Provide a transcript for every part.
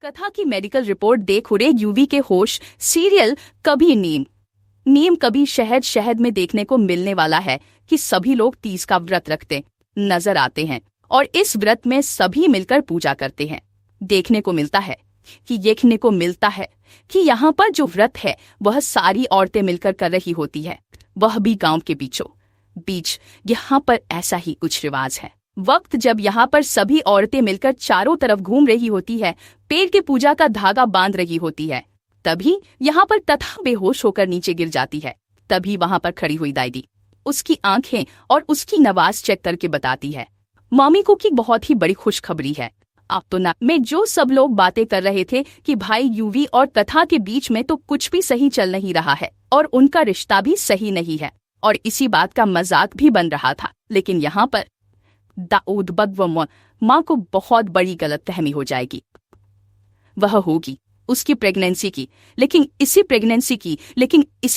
कथा की medical report देख उड़े यूवी के होश। सीरियल कभी नीम कभी शहद में देखने को मिलने वाला है कि सभी लोग 30 का व्रत रखते नजर आते हैं और इस व्रत में सभी मिलकर पूजा करते हैं। देखने को मिलता है कि यहाँ पर जो व्रत है वह सारी औरतें मिलकर कर रही होती है, वह भी गांव के बीचों बीच। यहाँ पर ऐसा ही कुछ रिवाज है। वक्त जब यहाँ पर सभी औरतें मिलकर चारों तरफ घूम रही होती है, पेड़ के पूजा का धागा बांध रही होती है, तभी यहाँ पर तथा बेहोश होकर नीचे गिर जाती है। तभी वहां पर खड़ी हुई दादी उसकी आंखें और उसकी नवाज चेक करके बताती है, मम्मी को की बहुत ही बड़ी खुशखबरी है। आप तो ना में जो सब लोग बातें कर रहे थे कि भाई यूवी और कथा के बीच में तो कुछ भी सही चल नहीं रहा है और उनका रिश्ता भी सही नहीं है और इसी बात का मजाक भी बन रहा था, लेकिन यहाँ पर दाऊद बग व माँ को बहुत बड़ी गलतफहमी हो जाएगी। वह होगी उसकी प्रेगनेंसी की, लेकिन इसी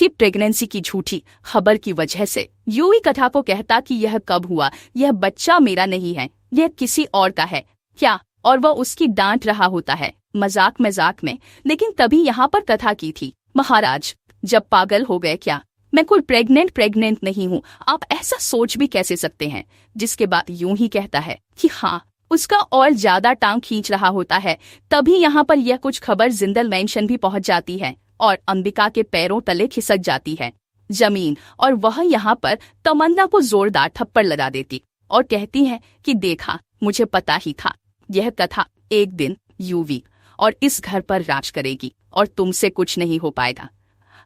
प्रेगनेंसी की झूठी खबर की वजह से यूवी कथा को कहता कि यह कब हुआ, यह बच्चा मेरा नहीं है, यह किसी और का है क्या, और वह उसकी डांट रहा होता है मजाक में। लेकिन तभी यहाँ पर कथा की थी, महाराज जब पागल हो गए क्या, मैं कोई प्रेग्नेंट नहीं हूँ, आप ऐसा सोच भी कैसे सकते हैं। जिसके बाद यूं ही कहता है कि हाँ, उसका और ज्यादा टांग खींच रहा होता है। तभी यहाँ पर यह कुछ खबर जिंदल मेंशन भी पहुंच जाती है और अंबिका के पैरों तले खिसक जाती है जमीन, और वह यहाँ पर तमन्ना को जोरदार थप्पड़ लगा देती और कहती है कि देखा, मुझे पता ही था, यह कथा एक दिन यूवी और इस घर पर राज करेगी और तुमसे कुछ नहीं हो पाएगा।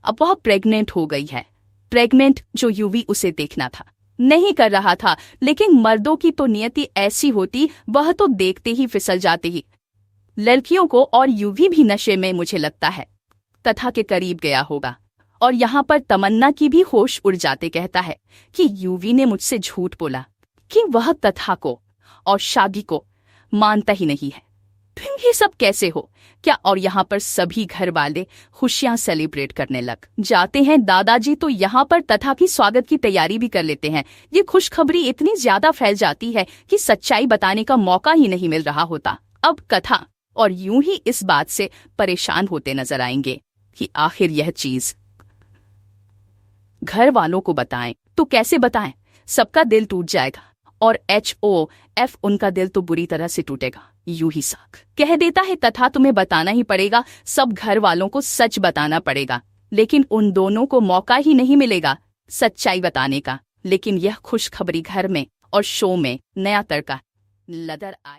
अब वह प्रेग्नेंट हो गई है, प्रेग्नेंट जो यूवी उसे देखना था नहीं कर रहा था। लेकिन मर्दों की तो नियति ऐसी होती, वह तो देखते ही फिसल जाते ही लड़कियों को, और यूवी भी नशे में मुझे लगता है कथा के करीब गया होगा। और यहाँ पर तमन्ना की भी होश उड़ जाते, कहता है कि यूवी ने मुझसे झूठ बोला कि वह कथा को और शादी को मानता ही नहीं है। फिर ये सब कैसे हो क्या। और यहाँ पर सभी घर वाले खुशियां सेलिब्रेट करने लग जाते हैं। दादाजी तो यहाँ पर तथा की स्वागत की तैयारी भी कर लेते हैं। ये खुशखबरी इतनी ज्यादा फैल जाती है कि सच्चाई बताने का मौका ही नहीं मिल रहा होता। अब कथा और यूं ही इस बात से परेशान होते नजर आएंगे कि आखिर यह चीज घर वालों को बताएं तो कैसे बताएं, सबका दिल टूट जाएगा और HOF उनका दिल तो बुरी तरह से टूटेगा। यूं ही साख कह देता है तथा तुम्हें बताना ही पड़ेगा, सब घर वालों को सच बताना पड़ेगा। लेकिन उन दोनों को मौका ही नहीं मिलेगा सच्चाई बताने का। लेकिन यह खुशखबरी घर में और शो में नया तड़का लदर आए।